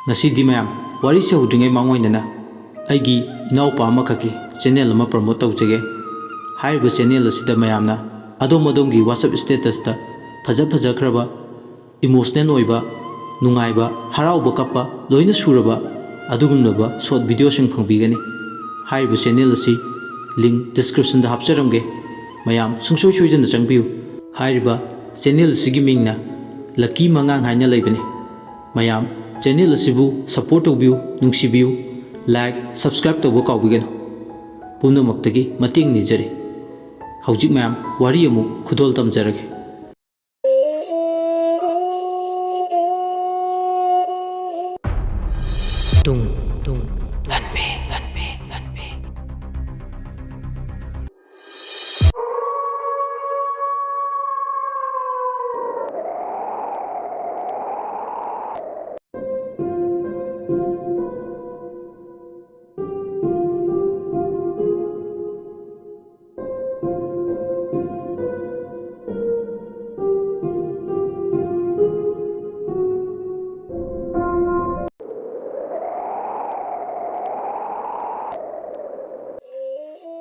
ngasi mayam wari se hudringai mangoinana aigi inaupa amakaki channel ama promote tawjage haiba channel asida mayamna adom gi WhatsApp status ta faja khraba emotional oiba nungaiba harauba kappa loina suraba adugumnaba short video sing phangbigani haiba channel asi link description da hapcharamge mayam sungsoi soidana changbiu haiba channel sigi mingna lucky mangang haina leibani mayam channel asibu support tawbiu nungsibiu like subscribe tawbo kawbigano pumnamoktagi mating nijari hawjik mayam wari amu khudol tamjarage tung lanbe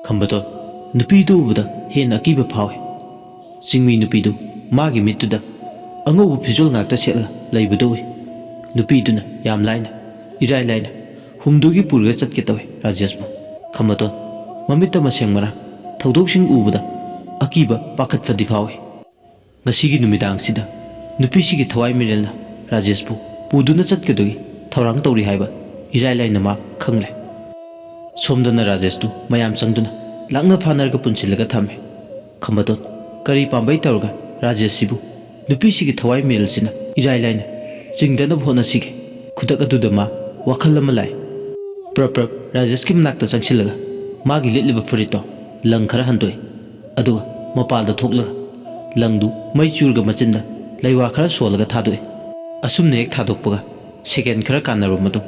खंबतो नुपीदु उबदा हेन अकीबा फावे चिंगमी नुपीदु मागी मित्तुदा अंगोबु फिजुल ngakta setla leibadu नुपीदुना याम लाइना इराय लाइना हुमदुगी पुरगा चटके तवे राजेशबु खंबतो ममित्ता मसेंगमरा थौदोकसिंग उबदा अकीबा पाखत फदि फावे ngasiगी नुमिदांग सिदा नुपीसिगी थवाई मिरेलना राजेशबु पुदुना चटकेदुगी थौरांग तौरी हाइबा इराय लाइना मा खंगले सोमदना राजेशतु मयाम चंगदुना लांगना फानरगा पुनसिलगा थामे खंबतो करी पांबै तौरगा राजेशसिबु नुपीसिगी थवाई मेलसिना इराय लाइना चिंगदना भोना सिगे खुदक अदुदा मा वखल अमा लाय प्रप राजेशकी मनाक्ता चंगसिलगा मागी लिटलिबा फुरितो लंग खरा हंदोय अदुगा मपालदा थोकलगा लंगदु मै चुरगा मचिंदा लैवा खरा सोलगा थादोय असुमने एक थादोकपगा सेकेंड खरा कानरो मदु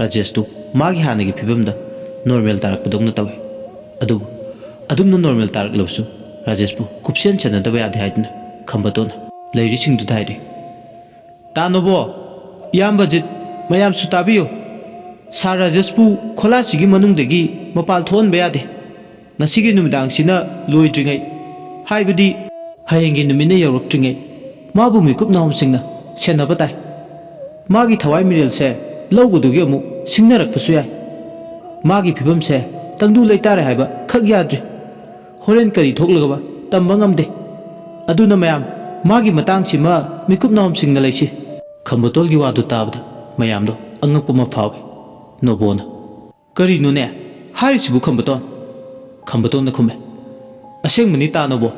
राजेशतु मागी हानगी फिबमदा नॉर्मल तारक पदोंगना तवे अदुमना नॉर्मल तारक लबसु राजेशबु कुपसेन चनदबा यादे हाइदना खंबतोना लैरिसिंगदु थाइदे तानोबो याम बजेट मयाम सुताबियो सा राजेशबु खोलासिगी मनुंगदगी मपाल थोनबा यादे नसिगी नुमिदांगसिना लोइद्रिङै हाइबदि हायेंगी नुमिना यौरक्त्रिङै माबु मिकुप नामसिंगना सेनबा ताइ मागी थवाई मिरेलसे लौगदुगी अमु सिंगनरकपसु याय मागी फिबम से तंगदु लेतारे हाइबा खग याद्रे होरेन करी थोकलगबा तंबा ngamde aduna mayam magi matang sima mikup nom singna leisi खंबतोल gi wadu tabda mayam do angakuma phawe nobona kari nu ne harisibu खंबतोन na khume aseng mani ta nobo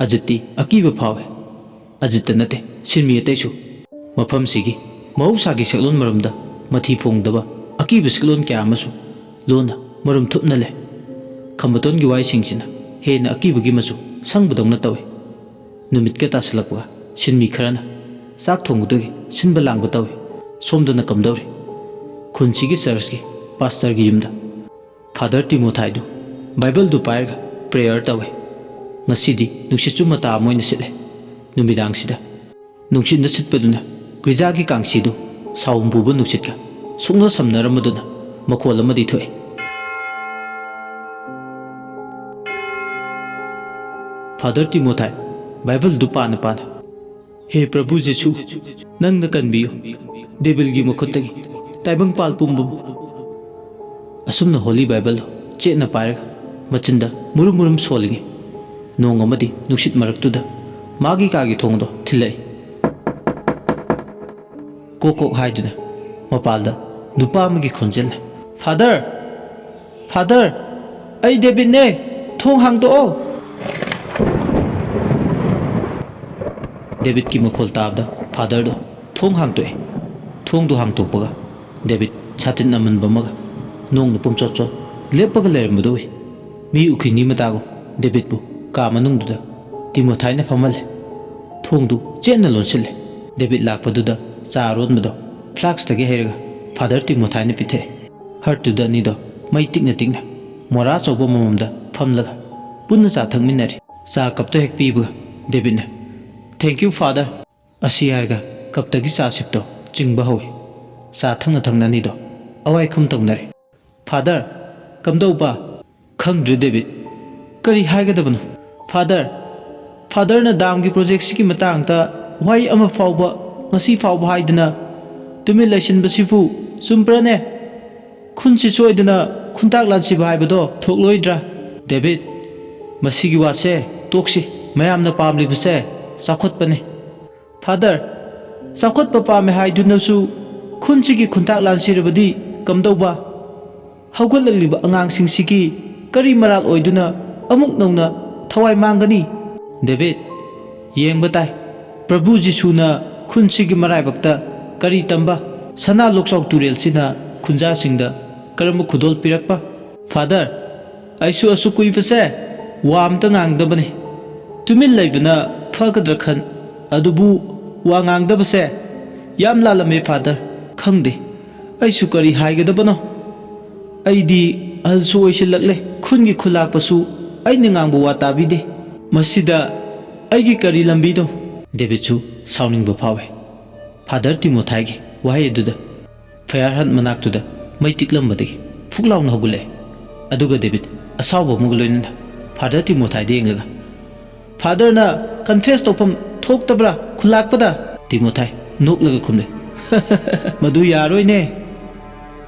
ajiti akiba phawe ajita nate sinmi ataisu mafam sigi mausagi seklon maramda mathi phongdaba Aqib सिकलोन क्या मसु लोना मरुम थुपना ले खंबतोन की Y सिंगसिना हेन अकीब की मसु संगबदौना तवे नुमित के तासलकवा सिनमी खरना चाक थोंगदुगी सिनबा लांगबा तवे सोमदना कमदौरे खुनसिगी church की पास्टर की युमदा फादर टिमोथाइदु बाइबल दु पायरगा प्रेयर तवे ngasiदी नुसिचु मता मोइन सिले नुमिदांग सिदा नुसिन सिटपदुना ग्रिजा की कांगसिदु साउमबुबु नुसितका सुंग समनरमदुना मखोल अमदि थोय फादर टिमोथाई बाइबल दुपान पान हे प्रभु जीसु नंग कनबियो डेबिल की मखोतगी ताइबंग पाल पुंबु असुमना होली बाइबल चेना पायरग मचिंदा मुरुम सोलिंगे नोंग अमदि नुसित मरक्तुदा मागी कागी थोंगदो थिलै कोकोक हाइदुना मपालदा नुपा की खोंजेल फादर आई डेविड ने थोंग हांगदो डेविड की मखोल ताबदा फादर दो थोंग हांगदोए थोंग दो हांगतोपगा डेविड छातिन अमन बमगा नोंग पुमचोचो लेपगा लेरमदोए मी उखिनी मतागो डेविड बु का मनुंगदुदा टिमोथाइना फमले थोंग दो चेन लोनसिले डेविड लापदुदा चारोनमदो फ्लाक्स तगे हेरगा फादर टिमोथाइना पिथे हर्टुदा निदो मै टिकना मोरा चौबो ममदा फमलगा पुन्ना चा थंगमिनरे चा कपतो हेक पीबगा डेविडना थैंक यू फादर असी हारगा कपतगी चा सिपतो चिंगबा होए ꯆꯥ ꯊꯛꯅ ꯊꯛꯅ ꯑꯅꯤꯗꯣ ꯑꯋꯥꯏ ꯈꯨꯝ ꯇꯧꯅꯔꯦ꯫ ꯐꯥꯗꯔ ꯀꯝꯗꯧꯕ? ꯈꯪꯗ꯭ꯔꯦ ꯗꯦꯕꯤꯠ, ꯀꯔꯤ ꯍꯥꯏꯒꯗꯕꯅꯣ? ꯐꯥꯗꯔꯅ ꯗꯥꯝꯒꯤ ꯄ꯭ꯔꯣꯖꯦꯛꯁꯤꯒꯤ ꯃꯇꯥꯡꯗ ꯋꯥꯍꯩ ꯑꯃ ꯐꯥꯎꯕ ꯉꯁꯤ ꯐꯥꯎꯕ ꯍꯥꯏꯗꯅ ꯇꯨꯃꯤꯟ ꯂꯩꯁꯤꯟꯕꯁꯤꯕꯨ ꯆꯨꯝꯕ꯭ꯔꯅꯦ? ꯈꯨꯟꯁꯤ ꯁꯣꯏꯗꯅ ꯈꯨꯟꯇꯥꯛ ꯂꯥꯟꯁꯤꯕ ꯍꯥꯏꯕꯗꯣ ꯊꯣꯛꯂꯣꯏꯗ꯭ꯔꯥ? ꯗꯦꯕꯤꯠ, ꯃꯁꯤꯒꯤ ꯋꯥꯁꯦ ꯇꯣꯛꯁꯤ꯫ ꯃꯌꯥꯝꯅ ꯄꯥꯝꯂꯤꯕꯁꯦ ꯆꯥꯎꯈꯠꯄꯅꯤ꯫ ꯐꯥꯗꯔ, ꯆꯥꯎꯈꯠꯄ ꯄꯥꯝꯃꯦ ꯍꯥꯏꯗꯨꯅꯁꯨ ꯈꯨꯟꯁꯤꯒꯤ ꯈꯨꯟꯇꯥꯛ ꯂꯥꯟꯁꯤꯔꯕꯗꯤ ꯀꯝꯗꯧꯕ? ꯍꯧꯒꯠꯂꯛꯂꯤꯕ ꯑꯉꯥꯡꯁꯤꯡꯁꯤꯒꯤ ꯀꯔꯤ ꯃꯔꯥꯜ ꯑꯣꯏꯗꯨꯅ ꯑꯃꯨꯛ ꯅꯧꯅ ꯊꯋꯥꯏ ꯃꯥꯡꯒꯅꯤ? ꯗꯦꯕꯤꯠ, ꯌꯦꯡꯕ ꯇꯥꯏ ꯄ꯭ꯔꯚꯨ ꯖꯤꯁꯨꯅ ꯈꯨꯟꯁꯤꯒꯤ ꯃꯔꯥꯏꯕꯛꯇ ꯀꯔꯤ ꯇꯝꯕ? ꯁꯅꯥ ꯂꯣꯛꯆꯥꯎ ꯇꯨꯔꯦꯜꯁꯤꯅ ꯈꯨꯟꯖꯥꯁꯤꯡꯗ ꯀꯔꯝꯕ ꯈꯨꯗꯣꯜ ꯄꯤꯔꯛꯄ? ꯐꯥꯗꯔ, ꯑꯩꯁꯨ ꯑꯁꯨꯛ ꯀꯨꯏꯕꯁꯦ ꯋꯥ ꯑꯝꯇ ꯉꯥꯡꯗꯕꯅꯤ꯫ ꯇꯨꯃꯤꯟ ꯂꯩꯕꯅ ꯐꯒꯗ꯭ꯔꯥ ꯈꯟ, ꯑꯗꯨꯕꯨ ꯋꯥ ꯉꯥꯡꯗꯕꯁꯦ ꯌꯥꯝ ꯂꯥꯜꯂꯝꯃꯦ ꯐꯥꯗꯔ꯫ ꯈꯪꯗꯦ ꯑꯩꯁꯨ ꯀꯔꯤ ꯍꯥꯏꯒꯗꯕꯅꯣ꯫ ꯑꯩꯗꯤ ꯑꯍꯜꯁꯨ ꯑꯣꯏꯁꯤꯜꯂꯛꯂꯦ, ꯈꯨꯟꯒꯤ ꯈꯨꯜꯂꯥꯛꯄꯁꯨ ꯑꯩꯅ ꯉꯥꯡꯕ ꯋꯥ ꯇꯥꯕꯤꯗꯦ꯫ ꯃꯁꯤꯗ ꯑꯩꯒꯤ ꯀꯔꯤ ꯂꯝꯕꯤꯅꯣ? ꯗꯦꯕꯤꯠꯁꯨ ꯁꯥꯎꯅꯤꯡꯕ ꯐꯥꯎꯋꯦ ꯐꯥꯗꯔ ꯇꯤꯃꯣꯊꯥꯏꯒꯤ ꯋꯥꯍꯩ ꯑꯗꯨꯗ꯫ ꯐꯌꯥꯔ ꯍꯟ ꯃꯅꯥꯛꯇꯨꯗ ꯃꯩ ꯇꯤꯛꯂꯝꯕꯗꯒꯤ ꯐꯨꯛ ꯂꯥꯎꯅ ꯍꯧꯒꯠꯂꯛꯑꯦ꯫ ꯑꯗꯨꯒ ꯗꯦꯕꯤꯠ ꯑꯁꯥꯎꯕ ꯑꯃꯒ ꯂꯣꯏꯅꯅ ꯐꯥꯗꯔ ꯇꯤꯃꯣꯊꯥꯏꯗ ꯌꯦꯡꯂꯒ, ꯐꯥꯗꯔꯅ ꯀꯟꯐꯦꯁ ꯇꯧꯐꯝ ꯊꯣꯛꯇꯕ꯭ꯔꯥ ꯈꯨꯜꯂꯥꯛꯄꯗ? ꯇꯤꯃꯣꯊꯥꯏ ꯅꯣꯛꯂꯒ ꯈꯨꯝꯂꯦ, ꯃꯗꯨ ꯌꯥꯔꯣꯏꯅꯦ꯫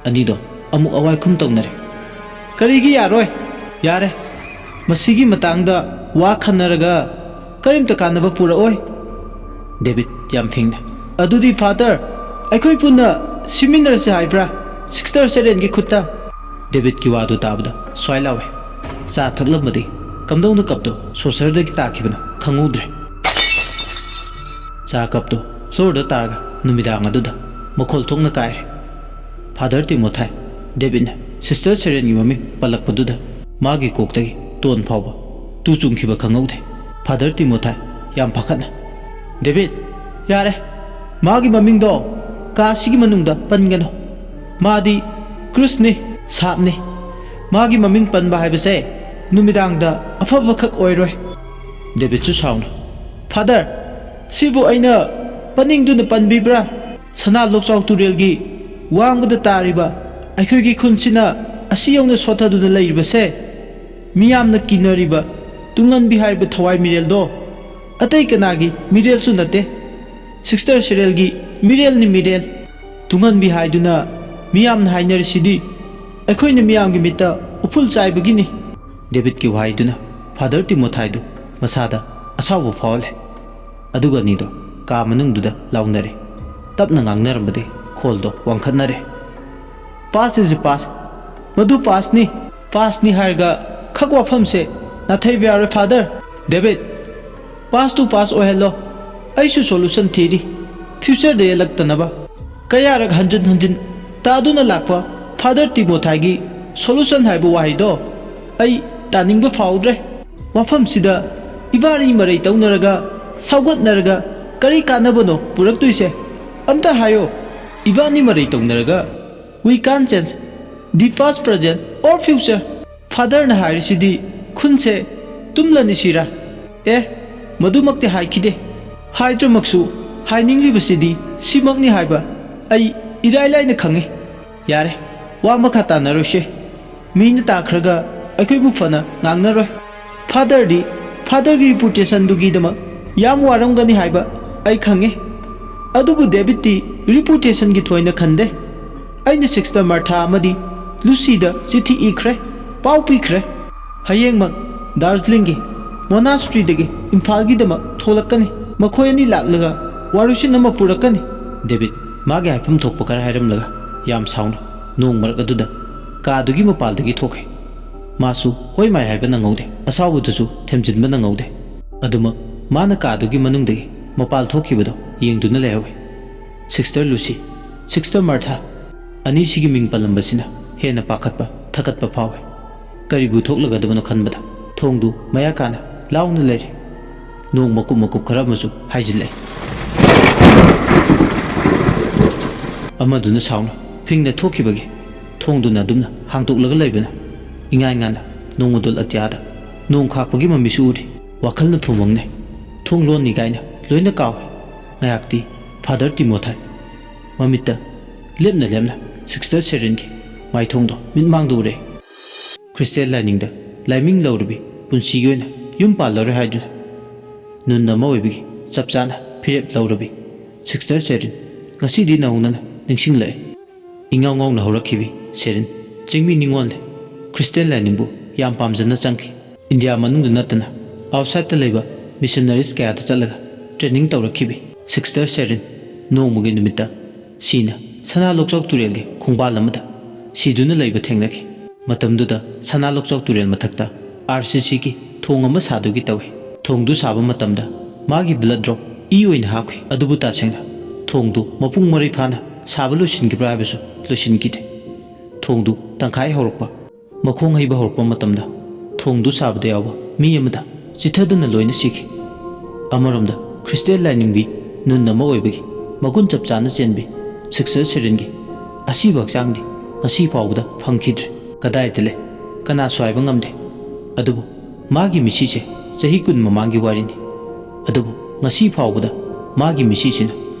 ꯑꯅꯤꯗꯣ ꯑꯃꯨꯛ ꯑꯋꯥꯏꯈꯨꯝ ꯇꯧꯅꯔꯦ꯫ ꯀꯔꯤꯒꯤ ꯌꯥꯔꯣꯏ? ꯌꯥꯔꯦ, ꯃꯁꯤꯒꯤ ꯃꯇꯥꯡꯗ ꯋꯥ ꯈꯟꯅꯔꯒ ꯀꯔꯤꯝꯇ ꯀꯥꯟꯅꯕ ꯄꯨꯔꯛꯑꯣꯏ꯫ ꯗꯦꯕꯤꯠ ꯌꯥꯝ ꯐꯤꯡꯅ, ꯑꯗꯨꯗꯤ ꯐꯥꯗꯔ ꯑꯩꯈꯣꯏ ꯄꯨꯟꯅ ꯁꯤꯃꯤꯟꯅꯔꯁꯤ ꯍꯥꯏꯕ꯭ꯔꯥ ꯁꯤꯁꯇꯔ ꯁꯦꯔꯦꯟꯒꯤ ꯈꯨꯠꯇ? ꯗꯦꯕꯤꯠꯀꯤ ꯋꯥꯗꯨ ꯇꯥꯕꯗ ꯁ꯭ꯋꯥꯏ ꯂꯥꯎꯋꯦ꯫ ꯆꯥ ꯊꯛꯂꯝꯕꯗꯤ ꯀꯝꯗꯧꯅ ꯀꯞꯇꯣ ꯁꯣꯁꯔꯗꯒꯤ ꯇꯥꯈꯤꯕꯅꯣ ꯈꯪꯍꯧꯗ꯭ꯔꯦ꯫ ꯆꯥ ꯀꯞꯇꯣ ꯐ꯭ꯂꯣꯔꯗ ꯇꯥꯔꯒ ꯅꯨꯃꯤꯗꯥꯡ ꯑꯗꯨꯗ ꯃꯈꯣꯜ ꯊꯣꯛꯅ ꯀꯥꯏꯔꯦ꯫ ꯐꯥꯗꯔ ꯇꯤꯃꯣꯊꯥꯏ ꯗꯦꯕꯤꯠꯅ ꯁꯤꯁꯇꯔ ꯁꯦꯔꯦꯟꯒꯤ ꯃꯃꯤꯡ ꯄꯜꯂꯛꯄꯗꯨꯗ ꯃꯥꯒꯤ ꯀꯣꯛꯇꯒꯤ ꯇꯣꯟ ꯐꯥꯎꯕ ꯇꯨ ꯆꯨꯡꯈꯤꯕ ꯈꯪꯍꯧꯗꯦ꯫ ꯐꯥꯗꯔ ꯇꯤꯃꯣꯊꯥꯏ ꯌꯥꯝ ꯐꯥꯈꯠꯅ, ꯗꯦꯕꯤꯠ ꯌꯥꯔꯦ, ꯃꯥꯒꯤ ꯃꯃꯤꯡꯗꯣ ꯀꯥꯁꯤꯒꯤ ꯃꯅꯨꯡꯗ ꯄꯟꯒꯅꯨ꯫ ꯃꯥꯗꯤ ꯀ꯭ꯔꯨꯁꯅꯤ, ꯁꯥꯞꯅꯤ꯫ ꯃꯥꯒꯤ ꯃꯃꯤꯡ ꯄꯟꯕ ꯍꯥꯏꯕꯁꯦ ꯅꯨꯃꯤꯗꯥꯡꯗ ꯑꯐꯕꯈꯛ ꯑꯣꯏꯔꯣꯏ꯫ ꯗꯦꯕꯤꯠꯁꯨ ꯁꯥꯎꯅ, ꯐꯥꯗꯔ ꯁꯤꯕꯨ ꯑꯩꯅ ꯄꯟꯅꯤꯡꯗꯨꯅ ꯄꯟꯕꯤꯕ꯭ꯔꯥ? ꯁꯅꯥ ꯂꯣꯛꯆꯥꯎ ꯇꯨꯔꯦꯜꯒꯤ ꯋꯥꯡꯕꯗ ꯇꯥꯔꯤꯕ ꯑꯩꯈꯣꯏꯒꯤ ꯈꯨꯟꯁꯤꯅ ꯑꯁꯤ ꯌꯧꯅ ꯁꯣꯠꯊꯗꯨꯅ ꯂꯩꯔꯤꯕꯁꯦ ꯃꯤꯌꯥꯝꯅ ꯀꯤꯅꯔꯤꯕ ꯇꯨꯡꯍꯟꯕꯤ ꯍꯥꯏꯔꯤꯕ ꯊꯋꯥꯏ ꯃꯤꯔꯦꯜꯗꯣ ꯑꯇꯩ ꯀꯅꯥꯒꯤ ꯃꯤꯔꯦꯜꯁꯨ ꯅꯠꯇꯦ, ꯁꯤꯁꯇꯔ ꯁꯦꯔꯦꯜꯒꯤ ꯃꯤꯔꯦꯜꯅꯤ ꯃꯤꯔꯦꯜ꯫ ꯇꯨꯡꯍꯟꯕꯤ ꯍꯥꯏꯗꯨꯅ ꯃꯤꯌꯥꯝꯅ ꯍꯥꯏꯅꯔꯤꯁꯤꯗꯤ ꯑꯩꯈꯣꯏꯅ ꯃꯤꯌꯥꯝꯒꯤ ꯃꯤꯠꯇ ꯎꯐꯨꯜ ꯆꯥꯏꯕꯒꯤꯅꯤ꯫ ꯗꯦꯕꯤꯠꯀꯤ ꯋꯥꯍꯩꯗꯨꯅ ꯐꯥꯗꯔ ꯇꯤꯃꯣꯊꯥꯏꯗꯨ ꯃꯁꯥꯗ ꯑꯁꯥꯎꯕ ꯐꯥꯎꯍꯜꯂꯦ꯫ ꯑꯗꯨꯒ ꯑꯅꯤꯗꯣ ꯀꯥ ꯃꯅꯨꯡꯗꯨꯗ ꯂꯥꯎꯅꯔꯦ꯫ ꯇꯞꯅ ꯉꯥꯡꯅꯔꯝꯕꯗꯒꯤ ꯈꯣꯜꯗꯣ ꯋꯥꯡꯈꯠꯅꯔꯦ꯫ ꯄꯥꯁ ꯏꯁ ꯄꯥꯁ, ꯃꯗꯨ ꯄꯥꯁꯅꯤ ꯍꯥꯏꯔꯒ ꯈꯛ ꯋꯥꯐꯝꯁꯦ ꯅꯥꯊꯩꯕ ꯌꯥꯔꯣꯏ ꯐꯥꯗꯔ꯫ ꯗꯦꯕꯤꯠ, ꯄꯥꯁ ꯇꯨ ꯄꯥꯁ ꯑꯣꯏꯍꯜꯂꯣ, ꯑꯩꯁꯨ ꯁꯣꯂꯨꯁꯟ ꯊꯤꯔꯤ ꯐ꯭ꯌꯨꯆꯔꯗ ꯌꯦꯜꯂꯛꯇꯅꯕ꯫ ꯀꯌꯥꯔꯛ ꯍꯟꯖꯤꯟ ꯍꯟꯖꯤꯟ ꯇꯥꯗꯨꯅ ꯂꯥꯛꯄ ꯐꯥꯗꯔ ꯇꯤꯃꯣꯊꯥꯏꯒꯤ ꯁꯣꯂꯨꯁꯟ ꯍꯥꯏꯕ ꯋꯥꯍꯩꯗꯣ ꯑꯩ ꯇꯥꯅꯤꯡꯕ ꯐꯥꯎꯗ꯭ꯔꯦ꯫ ꯃꯐꯝꯁꯤꯗ ꯏꯕꯥꯅꯤ ꯃꯔꯩ ꯇꯧꯅꯔꯒ ꯁꯥꯎꯒꯠꯅꯔꯒ ꯀꯔꯤ ꯀꯥꯟꯅꯕꯅꯣ ꯄꯨꯔꯛꯇꯣꯏꯁꯦ? ꯑꯝꯇ ꯍꯥꯏꯌꯣ꯫ ꯏꯕꯥꯅꯤ ꯃꯔꯩ ꯇꯧꯅꯔꯒ we can change the past, present or future. ꯐꯥꯗꯔꯅ ꯍꯥꯏꯔꯤꯁꯤꯗꯤ ꯈꯨꯟꯁꯦ ꯇꯨꯝꯂꯅꯤ ꯁꯤꯔꯥ? ꯃꯗꯨꯃꯛꯇꯤ ꯍꯥꯏꯈꯤꯗꯦ꯫ ꯍꯥꯏꯗ꯭ꯔꯃꯛꯁꯨ ꯍꯥꯏꯅꯤꯡꯂꯤꯕꯁꯤꯗꯤ ꯁꯤꯃꯛꯅꯤ ꯍꯥꯏꯕ ꯑꯩ ꯏꯔꯥꯏ ꯂꯥꯏꯅ ꯈꯪꯉꯤ꯫ ꯌꯥꯔꯦ, ꯋꯥ ꯃꯈꯥ ꯇꯥꯅꯔꯣꯏꯁꯦ꯫ ꯃꯤꯅ ꯇꯥꯈ꯭ꯔꯒ ꯑꯩꯈꯣꯏꯕꯨ ꯐꯅ ꯉꯥꯡꯅꯔꯣꯏ꯫ ꯐꯥꯗꯔꯗꯤ ꯐꯥꯗꯔꯒꯤ ꯔꯤꯄꯨꯇꯦꯁꯟꯗꯨꯒꯤꯗꯃꯛ ꯌꯥꯝ ꯋꯥꯔꯝꯒꯅꯤ ꯍꯥꯏꯕ ꯑꯩ ꯈꯪꯉꯤ꯫ ꯑꯗꯨꯕꯨ ꯗꯦꯕꯤꯠꯇꯤ ꯔꯤꯄꯨꯇꯦꯁꯟꯒꯤ ꯊꯣꯏꯅ ꯈꯟꯗꯦ꯫ ꯑꯩꯅ ꯁꯤꯁꯇꯔ ꯃꯥꯔꯊꯥ ꯑꯃꯗꯤ ꯂꯨꯁꯤꯗ ꯆꯤꯊꯤ ꯏꯈ꯭ꯔꯦ, ꯄꯥꯎ ꯄꯤꯈ꯭ꯔꯦ꯫ ꯍꯌꯦꯡꯃꯛ ꯗꯥꯔꯖꯤꯂꯤꯡꯒꯤ ꯃꯣꯅꯥꯁꯇ꯭ꯔꯤꯗꯒꯤ ꯏꯝꯐꯥꯜꯒꯤꯗꯃꯛ ꯊꯣꯛꯂꯛꯀꯅꯤ꯫ ꯃꯈꯣꯏ ꯑꯅꯤ ꯂꯥꯛꯂꯒ ꯋꯥꯔꯨꯁꯤꯟ ꯑꯃ ꯄꯨꯔꯛꯀꯅꯤ꯫ ꯗꯦꯕꯤꯠ ꯃꯥꯒꯤ ꯍꯥꯏꯐꯝ ꯊꯣꯛꯄ ꯈꯔ ꯍꯥꯏꯔꯝꯂꯒ ꯌꯥꯝ ꯁꯥꯎꯅ ꯅꯣꯡ ꯃꯔꯛ ꯑꯗꯨꯗ ꯀꯥꯗꯨꯒꯤ ꯃꯄꯥꯜꯗꯒꯤ ꯊꯣꯛꯈꯤ꯫ ꯃꯥꯁꯨ ꯍꯣꯏ ꯃꯥꯏ ꯍꯥꯏꯕ ꯅꯪꯍꯧꯗꯦ, ꯑꯁꯥꯎꯕꯗꯨꯁꯨ ꯊꯦꯝꯖꯤꯟꯕ ꯅꯪꯍꯧꯗꯦ꯫ ꯑꯗꯨꯃꯛ ꯃꯥꯅ ꯀꯥꯗꯨꯒꯤ ꯃꯅꯨꯡꯗꯒꯤ ꯃꯄꯥꯜ ꯊꯣꯛꯈꯤꯕꯗꯣ ꯌꯦꯡꯗꯨꯅ ꯂꯩꯍꯧꯏ꯫ ꯁꯤꯁꯇꯔ ꯂꯨꯁꯤ, ꯁꯤꯁꯇꯔ ꯃꯥꯔꯊꯥ ꯑꯅꯤꯁꯤꯒꯤ ꯃꯤꯡ ꯄꯜꯂꯝꯕꯁꯤꯅ ꯍꯦꯟꯅ ꯄꯥꯈꯠꯄ ꯊꯀꯠꯄ ꯐꯥꯎꯋꯤ꯫ ꯀꯔꯤꯕꯨ ꯊꯣꯛꯂꯒꯗꯕꯅꯣ ꯈꯟꯕꯗ ꯊꯣꯡꯗꯨ ꯃꯌꯥ ꯀꯥꯅ ꯂꯥꯎꯅ ꯂꯩꯔꯤ꯫ ꯅꯣꯡ ꯃꯀꯨꯞ ꯃꯀꯨꯞ ꯈꯔ ꯑꯃꯁꯨ ꯍꯥꯏꯖꯤꯜꯂꯛꯏ꯫ ꯑꯃꯗꯨꯅ ꯁꯥꯎꯅ ꯐꯤꯡꯅ ꯊꯣꯛꯈꯤꯕꯒꯤ ꯊꯣꯡꯗꯨꯅ ꯑꯗꯨꯝꯅ ꯍꯥꯡꯗꯣꯛꯂꯒ ꯂꯩꯕꯅ ꯏꯉꯥꯏ ꯉꯥꯟꯅ ꯅꯣꯡꯃꯗꯣꯜ ꯑꯇꯤꯌꯥꯗ ꯅꯣꯡ ꯈꯥꯛꯄꯒꯤ ꯃꯃꯤꯁꯨ ꯎꯔꯤ꯫ ꯋꯥꯈꯜꯅ ꯐꯨꯃꯪꯅꯩ, ꯊꯣꯡ ꯂꯣꯟꯅꯤ ꯀꯥꯏꯅ ꯂꯣꯏꯅ ꯀꯥꯎꯏ꯫ ꯉꯥꯏꯍꯥꯛꯇꯤ ꯐꯥꯗꯔ ꯇꯤꯃꯣꯊꯥꯏ ꯃꯃꯤꯠꯇ ꯂꯦꯞꯅ ꯂꯦꯞꯅ ꯁꯤꯁꯇꯔ ꯁꯦꯔꯤꯟꯒꯤ ꯃꯥꯏꯊꯣꯡꯗꯣ ꯃꯤꯠꯃꯥꯡꯗ ꯎꯔꯦ꯫ ꯈ꯭ꯔꯤꯁꯇꯦꯟ ꯂꯥꯏꯅꯤꯡꯗ ꯂꯥꯏꯃꯤꯡ ꯂꯧꯔꯕꯤ ꯄꯨꯟꯁꯤꯒꯤ ꯑꯣꯏꯅ ꯌꯨꯝ ꯄꯥꯜꯂꯔꯣꯏ ꯍꯥꯏꯗꯨꯅ ꯅꯨꯟ ꯑꯃ ꯑꯣꯏꯕꯒꯤ ꯆꯞ ꯆꯥꯅ ꯐꯤꯔꯦꯞ ꯂꯧꯔꯕꯤ ꯁꯤꯁꯇꯔ ꯁꯦꯔꯤꯟ ꯉꯁꯤꯗꯤ ꯅꯧꯅꯅ ꯅꯤꯡꯁꯤꯡꯂꯛꯑꯦ꯫ ꯏꯉꯥꯎ ꯉꯥꯎꯅ ꯍꯧꯔꯛꯈꯤꯕꯤ ꯁꯦꯔꯤꯟ ꯆꯤꯡꯃꯤ ꯅꯤꯉꯣꯜꯅꯤ꯫ ꯈ꯭ꯔꯤꯁꯇꯦꯟ ꯂꯥꯏꯅꯤꯡꯕꯨ ꯌꯥꯝ ꯄꯥꯝꯖꯅ ꯆꯪꯈꯤ꯫ ꯏꯟꯗꯤꯌꯥ ꯃꯅꯨꯡꯗ ꯅꯠꯇꯅ ꯑꯥꯎꯠꯁꯥꯏꯗꯇ ꯂꯩꯕ ꯃꯤꯁꯟꯅꯔꯤꯁ ꯀꯌꯥꯗ ꯆꯠꯂꯒ ꯇ꯭ꯔꯦꯅꯤꯡ ꯇꯧꯔꯛꯈꯤꯕꯤ ꯁꯤꯁꯇꯔ ꯁꯦꯔꯤꯟ ꯅꯣꯡꯃꯒꯤ ꯅꯨꯃꯤꯠꯇ ꯁꯤꯅ ꯁꯅꯥ ꯂꯣꯛꯆꯥꯎ ꯇꯨꯔꯦꯜꯒꯤ ꯈꯣꯡꯕꯥꯜ ꯑꯃꯗ ꯁꯤꯗꯨꯅ ꯂꯩꯕ ꯊꯦꯡꯅꯈꯤ꯫ ꯃꯇꯝꯗꯨꯗ ꯁꯅꯥ ꯂꯣꯛꯆꯥꯎ ꯇꯨꯔꯦꯜ ꯃꯊꯛꯇ RCCꯒꯤ ꯊꯣꯡ ꯑꯃ ꯁꯥꯗꯨꯒꯤ ꯇꯧꯏ꯫ ꯊꯣꯡꯗꯨ ꯁꯥꯕ ꯃꯇꯝꯗ ꯃꯥꯒꯤ ꯕ꯭ꯂꯗ ꯗ꯭ꯔꯣꯞ ꯏ ꯑꯣꯏꯅ ꯍꯥꯞꯈꯤ꯫ ꯑꯗꯨꯕꯨ ꯇꯁꯦꯡꯅ ꯊꯣꯡꯗꯨ ꯃꯄꯨꯡ ꯃꯔꯩ ꯐꯥꯅ ꯁꯥꯕ ꯂꯣꯏꯁꯤꯟꯈꯤꯕ꯭ꯔꯥ ꯍꯥꯏꯕꯁꯨ ꯂꯣꯏꯁꯤꯟꯈꯤꯗꯦ꯫ ꯊꯣꯡꯗꯨ ꯇꯪꯈꯥꯏ ꯍꯧꯔꯛꯄ ꯃꯈꯣꯡ ꯍꯩꯕ ꯍꯧꯔꯛꯄ ꯃꯇꯝꯗ ꯊꯣꯡꯗꯨ ꯁꯥꯕꯗ ꯌꯥꯎꯕ ꯃꯤ ꯑꯃꯗ ꯆꯤꯊꯗꯨꯅ ꯂꯣꯏꯅ ꯁꯤꯈꯤ꯫ ꯑꯃꯔꯣꯝꯗ ꯈ꯭ꯔꯤꯁꯇꯦꯟ ꯂꯥꯏꯅꯤꯡꯕꯤ ꯅꯨꯟ ꯑꯃ ꯑꯣꯏꯕꯒꯤ ꯃꯒꯨꯟ ꯆꯞ ꯆꯥꯅ ꯆꯦꯟꯕꯤ ꯁꯤꯁꯇꯔ ꯁꯦꯔꯤꯟꯒꯤ ꯑꯁꯤꯕ ꯍꯛꯆꯥꯡꯗꯤ ꯉꯁꯤ ꯐꯥꯎꯕꯗ ꯐꯪꯈꯤꯗ꯭ꯔꯦ꯫ ꯀꯗꯥꯏꯗ ꯂꯩ ꯀꯅꯥꯁꯨ ꯍꯥꯏꯕ ꯉꯝꯗꯦ꯫ ꯑꯗꯨꯕꯨ ꯃꯥꯒꯤ ꯃꯤꯁꯤꯁꯦ ꯆꯍꯤ 10 ꯃꯃꯥꯡꯒꯤ ꯋꯥꯔꯤꯅꯤ꯫ ꯑꯗꯨꯕꯨ ꯉꯁꯤ ꯐꯥꯎꯕꯗ ꯃꯥꯒꯤ ꯃꯤꯁꯤꯁꯤꯅ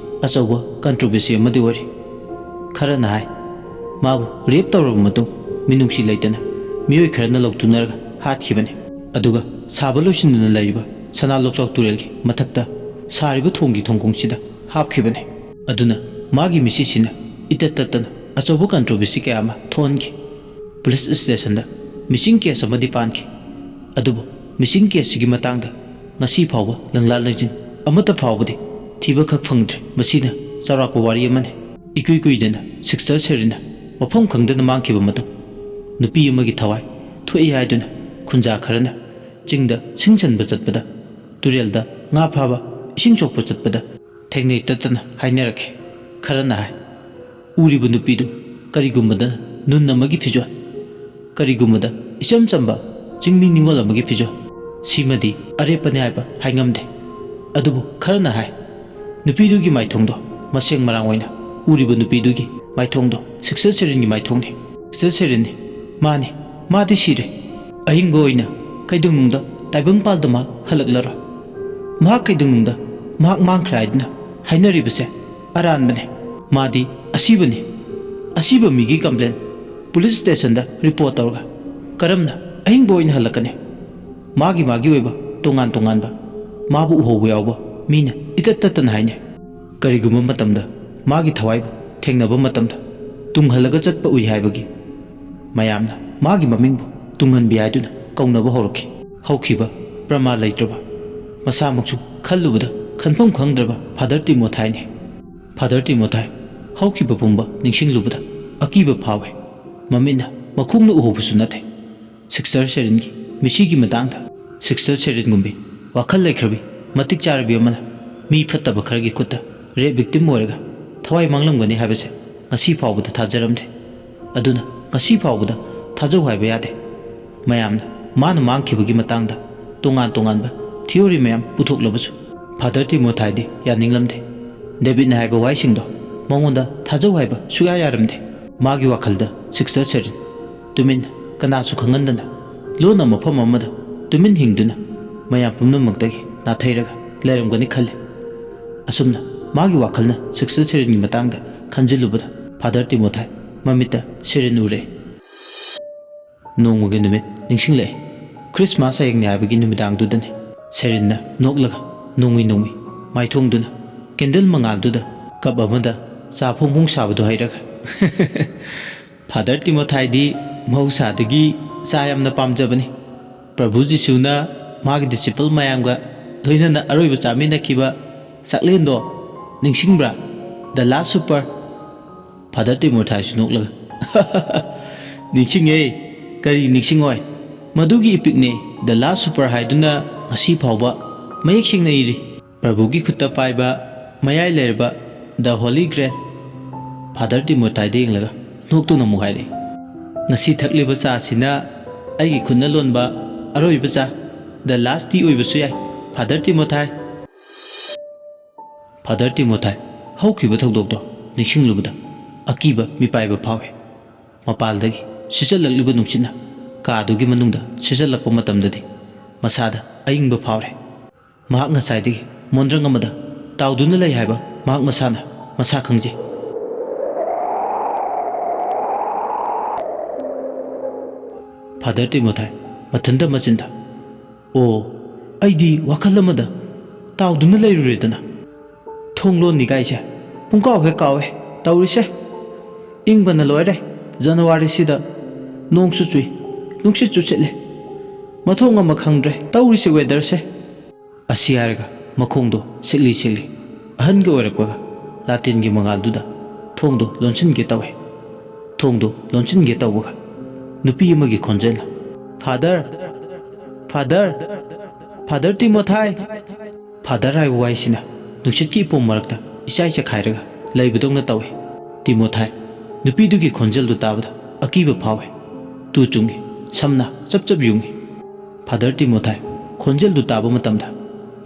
ꯑꯆꯧꯕ ꯀꯟꯇ꯭ꯔꯣꯚꯔꯁꯤ ꯑꯃꯗꯤ ꯑꯣꯏꯔꯤ꯫ ꯈꯔꯅ ꯍꯥꯏ ꯃꯥꯕꯨ ꯔꯦꯞ ꯇꯧꯔꯕ ꯃꯇꯨꯡ ꯃꯤꯅꯨꯡꯁꯤ ꯂꯩꯇꯅ ꯃꯤꯑꯣꯏ ꯈꯔꯅ ꯂꯧꯇꯨꯅꯔꯒ ꯍꯥꯠꯈꯤꯕꯅꯤ꯫ ꯑꯗꯨꯒ ꯁꯥꯕ ꯂꯣꯏꯁꯤꯟꯗꯨꯅ ꯂꯩꯔꯤꯕ ꯁꯅꯥ ꯂꯣꯛꯆꯥꯎ ꯇꯨꯔꯦꯜꯒꯤ ꯃꯊꯛꯇ ꯁꯥꯔꯤꯕ ꯊꯣꯡꯒꯤ ꯊꯣꯡꯈꯣꯡꯁꯤꯗ ꯍꯥꯞꯈꯤꯕꯅꯤ꯫ ꯑꯗꯨꯅ ꯃꯥꯒꯤ ꯃꯤꯁꯤꯁꯤꯅ ꯏꯇꯠ ꯇꯠꯇꯅ ꯑꯆꯧꯕ ꯀꯟꯇ꯭ꯔꯣꯚꯔꯁꯤ ꯀꯌꯥ ꯑꯃ ꯊꯣꯛꯍꯟꯈꯤ꯫ ꯄꯨꯂꯤꯁ ꯁ꯭ꯇꯦꯁꯟꯗ ꯃꯤꯁꯤꯡ ꯀꯦꯁ ꯑꯃꯗꯤ ꯄꯥꯟꯈꯤ꯫ ꯑꯗꯨꯕꯨ ꯃꯤꯁꯤꯡ ꯀꯦꯁꯁꯤꯒꯤ ꯃꯇꯥꯡꯗ ꯉꯁꯤ ꯐꯥꯎꯕ ꯂꯪꯂꯥ ꯂꯩꯖꯤꯟ ꯑꯃꯠꯇ ꯐꯥꯎꯕꯗꯤ ꯊꯤꯕꯈꯛ ꯐꯪꯗ꯭ꯔꯤ꯫ ꯃꯁꯤꯅ ꯆꯥꯎꯔꯥꯛꯄ ꯋꯥꯔꯤ ꯑꯃꯅꯤ꯫ ꯏꯀꯨꯏ ꯀꯨꯏꯗꯅ ꯁꯤꯁꯇꯔ ꯁꯦꯔꯤꯟꯅ ꯃꯐꯝ ꯈꯪꯗꯅ ꯃꯥꯡꯈꯤꯕ ꯃꯇꯨꯡ ꯅꯨꯄꯤ ꯑꯃꯒꯤ ꯊꯋꯥꯏ ꯊꯣꯛꯏ ꯍꯥꯏꯗꯨꯅ ꯈꯨꯟꯖꯥ ꯈꯔꯅ ꯆꯤꯡꯗ ꯁꯤꯡ ꯆꯟꯕ ꯆꯠꯄꯗ, ꯇꯨꯔꯦꯜꯗ ꯉꯥ ꯐꯥꯕ, ꯏꯁꯤꯡ ꯁꯣꯛꯄ ꯆꯠꯄꯗ ꯊꯦꯡꯅꯩ ꯇꯠꯇꯅ ꯍꯥꯏꯅꯔꯛꯈꯤ꯫ ꯈꯔꯅ ꯍꯥꯏ ꯎꯔꯤꯕ ꯅꯨꯄꯤꯗꯨ ꯀꯔꯤꯒꯨꯝꯕꯗ ꯅꯨꯟ ꯑꯃꯒꯤ ꯐꯤꯖꯣꯜ, ꯀꯔꯤꯒꯨꯝꯕꯗ ꯏꯆꯝ ꯆꯝꯕ ꯆꯤꯡꯃꯤ ꯅꯤꯉꯣꯜ ꯑꯃꯒꯤ ꯐꯤꯖꯣꯜ, ꯁꯤꯃꯗꯤ ꯑꯔꯦꯞꯄꯅꯤ ꯍꯥꯏꯕ ꯍꯥꯏꯉꯝꯗꯦ꯫ ꯑꯗꯨꯕꯨ ꯈꯔꯅ ꯍꯥꯏ ꯅꯨꯄꯤꯗꯨꯒꯤ ꯃꯥꯏꯊꯣꯡꯗꯣ ꯃꯁꯦꯡ ꯃꯔꯥꯡ ꯑꯣꯏꯅ ꯎꯔꯤꯕ ꯅꯨꯄꯤꯗꯨꯒꯤ ꯃꯥꯏꯊꯣꯡꯗꯣ ꯁꯤꯁꯇꯔ ꯁꯦꯔꯤꯟꯒꯤ ꯃꯥꯏꯊꯣꯡꯅꯤ꯫ ꯁꯤꯁꯇꯔ ꯁꯦꯔꯤꯟꯅꯤ, ꯃꯥꯅꯤ, ꯃꯥꯗꯤ ꯁꯤꯔꯦ꯫ ꯑꯍꯤꯡꯕ ꯑꯣꯏꯅ ꯀꯩꯗꯧꯅꯨꯡꯗ ꯇꯥꯏꯕꯪꯄꯥꯜꯗ ꯃꯍꯥꯛ ꯍꯜꯂꯛꯂꯔꯣꯏ꯫ ꯃꯍꯥꯛ ꯀꯩꯗꯧꯅꯨꯡꯗ ꯃꯍꯥꯛ ꯃꯥꯡꯈ꯭ꯔꯦ ꯍꯥꯏꯗꯨꯅ ꯍꯥꯏꯅꯔꯤꯕꯁꯦ ꯑꯔꯥꯟꯕꯅꯤ꯫ ꯃꯥꯗꯤ ꯑꯁꯤꯕꯅꯤ꯫ ꯑꯁꯤꯕ ꯃꯤꯒꯤ ꯀꯝꯄ꯭ꯂꯦꯟ ꯄꯨꯂꯤꯁ ꯁ꯭ꯇꯦꯁꯟꯗ ꯔꯤꯄꯣꯔꯠ ꯇꯧꯔꯒ ꯀꯔꯝꯅ ꯑꯍꯤꯡꯕ ꯑꯣꯏꯅ ꯍꯜꯂꯛꯀꯅꯤ? ꯃꯥꯒꯤ ꯑꯣꯏꯕ ꯇꯣꯉꯥꯟ ꯇꯣꯉꯥꯟꯕ ꯃꯥꯕꯨ ꯎꯍꯧꯕ ꯌꯥꯎꯕ ꯃꯤꯅ ꯏꯇꯠ ꯇꯠꯇꯅ ꯍꯥꯏꯅꯩ꯫ ꯀꯔꯤꯒꯨꯝꯕ ꯃꯇꯝꯗ ꯃꯥꯒꯤ ꯊꯋꯥꯏꯕꯨ ꯊꯦꯡꯅꯕ ꯃꯇꯝꯗ ꯇꯨꯡꯍꯜꯂꯒ ꯆꯠꯄ ꯎꯏ ꯍꯥꯏꯕꯒꯤ ꯃꯌꯥꯝꯅ ꯃꯥꯒꯤ ꯃꯃꯤꯡꯕꯨ ꯇꯨꯡꯍꯟꯕꯤ ꯍꯥꯏꯗꯨꯅ ꯀꯧꯅꯕ ꯍꯧꯔꯛꯈꯤ꯫ ꯍꯧꯈꯤꯕ ꯄ꯭ꯔꯃꯥ ꯂꯩꯇ꯭ꯔꯕ, ꯃꯁꯥꯃꯛꯁꯨ ꯈꯜꯂꯨꯕꯗ ꯈꯟꯐꯝ ꯈꯪꯗ꯭ꯔꯕ ꯐꯥꯗꯔ ꯇꯤꯃꯣꯊꯥꯏꯅꯤ꯫ ꯐꯥꯗꯔ ꯇꯤꯃꯣꯊꯥꯏ ꯍꯧꯈꯤꯕ ꯄꯨꯝꯕ ꯅꯤꯡꯁꯤꯡꯂꯨꯕꯗ ꯑꯀꯤꯕ ꯐꯥꯎꯋꯦ꯫ ꯃꯃꯤꯠꯅ ꯃꯈꯣꯡꯅ ꯎꯍꯧꯕꯁꯨ ꯅꯠꯇꯦ꯫ ꯁꯤꯁꯇꯔ ꯁꯦꯔꯤꯟꯒꯤ ꯃꯤꯁꯤꯒꯤ ꯃꯇꯥꯡꯗ ꯁꯤꯁꯇꯔ ꯁꯦꯔꯤꯟꯒꯨꯝꯕꯤ ꯋꯥꯈꯜ ꯂꯩꯈ꯭ꯔꯕꯤ ꯃꯇꯤꯛ ꯆꯥꯔꯕꯤ ꯑꯃꯅ ꯃꯤ ꯐꯠꯇꯕ ꯈꯔꯒꯤ ꯈꯨꯠꯇ ꯔꯦꯞ ꯚꯤꯛꯇꯤꯝ ꯑꯣꯏꯔꯒ ꯊꯋꯥꯏ ꯃꯥꯡꯂꯝꯒꯅꯤ ꯍꯥꯏꯕꯁꯦ ꯉꯁꯤ ꯐꯥꯎꯕꯗ ꯊꯥꯖꯔꯝꯗꯦ꯫ ꯑꯗꯨꯅ ꯉꯁꯤ ꯐꯥꯎꯕꯗ ꯊꯥꯖꯧ ꯍꯥꯏꯕ ꯌꯥꯗꯦ꯫ ꯃꯌꯥꯝꯅ ꯃꯥꯅ ꯃꯥꯡꯈꯤꯕꯒꯤ ꯃꯇꯥꯡꯗ ꯇꯣꯉꯥꯟ ꯇꯣꯉꯥꯟꯕ ꯊꯤꯑꯣꯔꯤ ꯃꯌꯥꯝ ꯄꯨꯊꯣꯛꯂꯕꯁꯨ ꯐꯥꯗꯔ ꯇꯤꯃꯣꯊꯥꯏꯗꯤ ꯌꯥꯅꯤꯡꯂꯝꯗꯦ꯫ ꯗꯦꯕꯤꯠꯅ ꯍꯥꯏꯕ ꯋꯥꯍꯩꯁꯤꯡꯗꯣ ꯃꯉꯣꯟꯗ ꯊꯥꯖꯧ ꯍꯥꯏꯕ ꯁꯨꯛꯌꯥ ꯌꯥꯔꯝꯗꯦ꯫ ꯃꯥꯒꯤ ꯋꯥꯈꯜꯗ ꯁꯤꯁꯇꯔ ꯁꯦꯔꯤꯟ ꯇꯨꯃꯤꯟꯅ ꯀꯅꯥꯁꯨ ꯈꯪꯍꯟꯗꯅ ꯂꯣꯟꯅ ꯃꯐꯝ ꯑꯃꯗ ꯇꯨꯃꯤꯟ ꯍꯤꯡꯗꯨꯅ ꯃꯌꯥꯝ ꯄꯨꯝꯅꯃꯛꯇꯒꯤ ꯅꯥꯊꯩꯔꯒ ꯂꯩꯔꯝꯒꯅꯤ ꯈꯜꯂꯤ꯫ ꯑꯁꯨꯝꯅ ꯃꯥꯒꯤ ꯋꯥꯈꯜꯅ ꯁꯤꯁꯇꯔ ꯁꯦꯔꯤꯟꯒꯤ ꯃꯇꯥꯡꯗ ꯈꯟꯖꯤꯜꯂꯨꯕꯗ ꯐꯥꯗꯔ ꯇꯤꯃꯣꯊꯥꯏ ꯃꯃꯤꯠꯇ ꯁꯦꯔꯤꯟ ꯎꯔꯛꯏ꯫ ꯅꯣꯡꯃꯒꯤ ꯅꯨꯃꯤꯠ ꯅꯤꯡꯁꯤꯡꯂꯛꯏ꯫ ꯈ꯭ꯔꯤꯁꯃꯥꯁ ꯍꯌꯦꯡꯅꯤ ꯍꯥꯏꯕꯒꯤ ꯅꯨꯃꯤꯗꯥꯡꯗꯨꯗꯅꯤ꯫ ꯁꯦꯔꯤꯟꯅ ꯅꯣꯛꯂꯒ ꯅꯣꯡꯃꯩ ꯃꯥꯏꯊꯣꯡꯗꯨꯅ ꯀꯦꯟꯗꯜ ꯃꯉꯥꯜꯗꯨꯗ ꯀꯞ ꯑꯃꯗ ꯆꯥ ꯐꯣꯡ ꯐꯣꯡ ꯁꯥꯕꯗꯨ ꯍꯩꯔꯒ ꯐꯥꯗꯔ ꯇꯤꯃꯣꯊꯥꯏꯗꯤ ꯃꯍꯧꯁꯥꯗꯒꯤ ꯆꯥ ꯌꯥꯝꯅ ꯄꯥꯝꯖꯕꯅꯤ꯫ ꯄ꯭ꯔꯚꯨ ꯖꯤꯁꯨꯅ ꯃꯥꯒꯤ ꯗꯤꯁꯤꯄꯜ ꯃꯌꯥꯝꯒ ꯂꯣꯏꯅꯅ ꯑꯔꯣꯏꯕ ꯆꯥꯃꯤꯟꯅꯈꯤꯕ ꯆꯥꯛꯂꯦꯟꯗꯣ ꯅꯤꯡꯁꯤꯡꯕ꯭ꯔꯥ? ꯗ ꯂꯥꯁ ꯁꯨꯄꯔ꯫ ꯐꯥꯗꯔ ꯇꯤꯃꯣꯊꯥꯏꯁꯨ ꯅꯣꯛꯂꯒ ꯅꯤꯡꯁꯤꯡꯉꯦ, ꯀꯔꯤ ꯅꯤꯡꯁꯤꯡꯉꯣꯏ? ꯃꯗꯨꯒꯤ ꯏꯄꯤꯛꯅꯦ ꯗ ꯂꯥꯁ ꯁꯨꯄꯔ ꯍꯥꯏꯗꯨꯅ ꯉꯁꯤ ꯐꯥꯎꯕ ꯃꯌꯦꯛ ꯁꯦꯡꯅ ꯏꯔꯤ꯫ ꯄ꯭ꯔꯚꯨꯒꯤ ꯈꯨꯠꯇ ꯄꯥꯏꯕ ꯃꯌꯥꯏ ꯂꯩꯔꯕ ꯗ ꯍꯣꯂꯤ ꯒ꯭ꯔꯦꯜ꯫ ꯐꯥꯗꯔ ꯇꯤꯃꯣꯊꯥꯏꯗ ꯌꯦꯡꯂꯒ ꯅꯣꯛꯇꯨꯅ ꯑꯃꯨꯛ ꯍꯥꯏꯔꯛꯏ, ꯉꯁꯤ ꯊꯛꯂꯤꯕ ꯆꯥꯁꯤꯅ ꯑꯩꯒꯤ ꯈꯨꯠꯅ ꯂꯣꯟꯕ ꯑꯔꯣꯏꯕ ꯆꯥ, ꯗ ꯂꯥꯁ ꯇꯤ ꯑꯣꯏꯕꯁꯨ ꯌꯥꯏ ꯐꯥꯗꯔ ꯇꯤꯃꯣꯊꯥꯏ꯫ ꯐꯥꯗꯔ ꯇꯤꯃꯣꯊꯥꯏ ꯍꯧꯈꯤꯕ ꯊꯧꯗꯣꯛꯇꯣ ꯅꯤꯡꯁꯤꯡꯂꯨꯕꯗ ꯑꯀꯤꯕ ꯃꯤꯄꯥꯏꯕ ꯐꯥꯎꯏ꯫ ꯃꯄꯥꯜꯗꯒꯤ ꯁꯤꯠꯆꯜꯂꯛꯂꯤꯕ ꯅꯨꯡꯁꯤꯠꯅ ꯀꯥꯗꯨꯒꯤ ꯃꯅꯨꯡꯗ ꯁꯤꯠꯆꯜꯂꯛꯄ ꯃꯇꯝꯗꯗꯤ ꯃꯁꯥꯗ ꯑꯏꯪꯕ ꯐꯥꯎꯔꯦ꯫ ꯃꯍꯥꯛ ꯉꯁꯥꯏꯗꯒꯤ ꯃꯣꯟꯗ꯭ꯔꯪ ꯑꯃꯗ ꯇꯥꯎꯗꯨꯅ ꯂꯩ ꯍꯥꯏꯕ ꯃꯍꯥꯛ ꯃꯁꯥꯅ ꯃꯁꯥ ꯈꯪꯖꯩ꯫ ꯐꯥꯗꯔ ꯇꯤꯃꯣꯊꯥꯏ ꯃꯊꯟꯇ ꯃꯆꯤꯟꯗ ꯑꯣ ꯑꯩꯗꯤ ꯋꯥꯈꯜ ꯑꯃꯗ ꯇꯥꯎꯗꯨꯅ ꯂꯩꯔꯨꯔꯦꯗꯅ ꯊꯣꯡꯂꯣꯟ ꯅꯤꯒꯥꯏꯁꯦ ꯄꯨꯡꯀꯥꯎ ꯍꯦꯛ ꯀꯥꯎꯋꯦ ꯇꯧꯔꯤꯁꯦ ꯏꯪꯕꯅ ꯂꯣꯏꯔꯦ ꯖꯅꯋꯥꯔꯤꯁꯤꯗ ꯅꯣꯡꯁꯨ ꯆꯨꯏ ꯅꯨꯡꯁꯤꯠꯁꯨ ꯁꯤꯠꯂꯦ ꯃꯊꯣꯡ ꯑꯃ ꯈꯪꯗ꯭ꯔꯦ ꯇꯧꯔꯤꯁꯦ ꯋꯦꯗꯔꯁꯦ ꯑꯁꯤ ꯍꯥꯏꯔꯒ ꯃꯈꯣꯡꯗꯣ ꯁꯤꯛꯂꯤ ꯁꯤꯛꯂꯤ ꯑꯍꯟꯒ ꯑꯣꯏꯔꯛꯄꯒ ꯂꯥꯇꯤꯟꯒꯤ ꯃꯉꯥꯜꯗꯨꯗ ꯊꯣꯡꯗꯣ ꯂꯣꯟꯁꯤꯟꯒꯦ ꯇꯧꯋꯦ ꯊꯣꯡꯗꯣ ꯂꯣꯟꯁꯤꯟꯒꯦ ꯇꯧꯕꯒ ꯅꯨꯄꯤ ꯑꯃꯒꯤ ꯈꯣꯟꯖꯦꯜꯅ ꯐꯥꯗꯔ ꯐꯥꯗꯔ ꯐꯥꯗꯔ ꯇꯤꯃꯣꯊꯥꯏ ꯐꯥꯗꯔ ꯍꯥꯏꯕ ꯋꯥꯍꯩꯁꯤꯅ ꯅꯨꯡꯁꯤꯠꯀꯤ ꯏꯄꯣꯝ ꯃꯔꯛꯇ ꯏꯆꯥꯏ ꯆꯈꯥꯏꯔꯒ ꯂꯩꯕꯗꯧꯅ ꯇꯧꯋꯤ ꯇꯤꯃꯣꯊꯥꯏ ꯅꯨꯄꯤꯗꯨꯒꯤ ꯈꯣꯟꯖꯦꯜꯗꯨ ꯇꯥꯕꯗ ꯑꯀꯤꯕ ꯐꯥꯎꯋꯤ ꯇꯨ ꯆꯨꯡꯉꯤ ꯁꯝꯅ ꯆꯞ ꯆꯞ ꯌꯨꯡꯉꯤ ꯐꯥꯗꯔ ꯇꯤꯃꯣꯊꯥꯏ ꯈꯣꯟꯖꯦꯜꯗꯨ ꯇꯥꯕ ꯃꯇꯝꯗ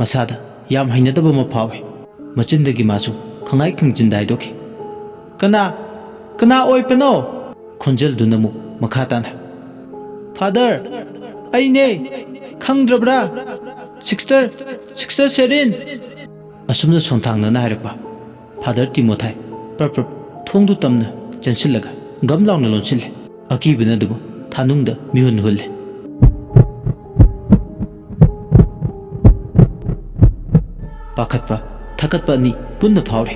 ꯃꯁꯥꯗ ꯌꯥꯝ ꯍꯩꯅꯗꯕ ꯑꯃ ꯐꯥꯎꯋꯤ ꯃꯆꯤꯟꯗꯒꯤ ꯃꯥꯁꯨ ꯈꯪꯉꯥꯏ ꯈꯪꯖꯤꯟꯗ ꯍꯥꯏꯗꯣꯛꯈꯤ ꯀꯅꯥ ꯀꯅꯥ ꯑꯣꯏꯕꯅꯣ ꯈꯣꯟꯖꯦꯜꯗꯨꯅ ꯑꯃꯨꯛ ꯃꯈꯥ ꯇꯥꯅ ꯐꯥꯗꯔ ꯑꯩꯅꯦ ꯈꯪꯗ꯭ꯔꯕ꯭ꯔꯥ ꯁꯤꯛꯁꯇꯔ ꯁꯦꯔꯤꯟ ꯑꯁꯨꯝꯅ ꯁꯣꯟꯊꯥꯡꯅꯅ ꯍꯥꯏꯔꯛꯄ ꯐꯥꯗꯔ ꯇꯤꯃꯣꯊꯥꯏ ꯄ꯭ꯔꯞ ꯄ꯭ꯔꯞ ꯊꯣꯡꯗꯨ ꯇꯝꯅ ꯆꯦꯟꯁꯤꯜꯂꯒ ꯒꯝ ꯂꯥꯎꯅ ꯂꯣꯟꯁꯤꯜꯂꯦ ꯑꯀꯤꯕꯅ ꯑꯗꯨꯕꯨ ꯊꯥꯅꯨꯡꯗ ꯃꯤꯍꯨꯟ ꯍꯨꯜꯂꯦ ꯄꯥꯈꯠꯄ ꯊꯀꯠꯄ ꯑꯅꯤ ꯄꯨꯟꯅ ꯐꯥꯎꯔꯦ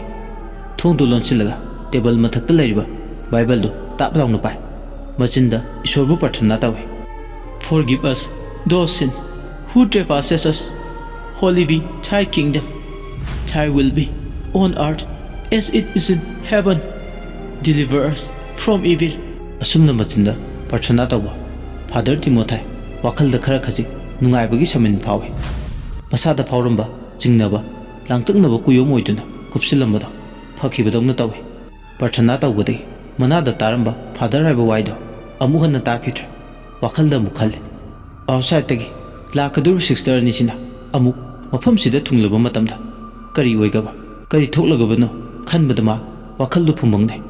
ꯊꯣꯡꯗꯨ ꯂꯣꯟꯁꯤꯜꯂꯒ ꯇꯦꯕꯜ ꯃꯊꯛꯇ ꯂꯩꯔꯤꯕ ꯕꯥꯏꯕꯜꯗꯨ ꯇꯥꯞ ꯂꯥꯎꯅ ꯄꯥꯏ ꯃꯆꯤꯟꯗ ꯏꯁꯣꯔꯕꯨ ꯄ꯭ꯔꯊꯅꯥ ꯇꯧꯏ Forgive us those sin who trespasses us. Holy be thy kingdom. Thy will be on earth as it is in heaven. Deliver us from evil. ꯑꯁꯨꯝꯅ ꯃꯆꯤꯟꯗ ꯄ꯭ꯔꯊꯅꯥ ꯇꯧꯕ ꯐꯥꯗꯔ ꯇꯤꯃꯣꯊꯥꯏ ꯋꯥꯈꯜꯗ ꯈꯔ ꯈꯖꯤꯛ ꯅꯨꯡꯉꯥꯏꯕꯒꯤ ꯁꯃꯤꯟ ꯐꯥꯎꯏ ꯃꯁꯥꯗ ꯐꯥꯎꯔꯝꯕ ꯆꯤꯡꯅꯕ ꯂꯥꯡꯇꯛꯅꯕ ꯀꯨꯌꯣꯝ ꯑꯣꯏꯗꯨꯅ ꯀꯨꯞꯁꯤꯜꯂꯝꯕꯗꯣ ꯐꯈꯤꯕꯗꯧꯅ ꯇꯧꯏ ꯄ꯭ꯔꯊꯅꯥ ꯇꯧꯕꯗꯒꯤ ꯃꯅꯥꯗ ꯇꯥꯔꯝꯕ ꯐꯥꯗꯔ ꯍꯥꯏꯕ ꯋꯥꯏꯗꯣ ꯑꯃꯨꯛ ꯍꯟꯅ ꯇꯥꯈꯤꯗ꯭ꯔꯦ ꯋꯥꯈꯜꯗ ꯑꯃꯨꯛ ꯈꯜꯂꯤ ꯑꯥꯎꯠꯁꯥꯏꯗꯇꯒꯤ ꯂꯥꯛꯀꯗꯧꯔꯤꯕ ꯁꯤꯁꯇꯔ ꯑꯅꯤꯁꯤꯅ ꯑꯃꯨꯛ ꯃꯐꯝꯁꯤꯗ ꯊꯨꯡꯂꯕ ꯃꯇꯝꯗ ꯀꯔꯤ ꯑꯣꯏꯒꯕ ꯀꯔꯤ ꯊꯣꯛꯂꯒꯕꯅꯣ ꯈꯟꯕꯗ ꯃꯥ ꯋꯥꯈꯜꯗꯨ ꯐꯨꯝꯕꯪꯅꯩ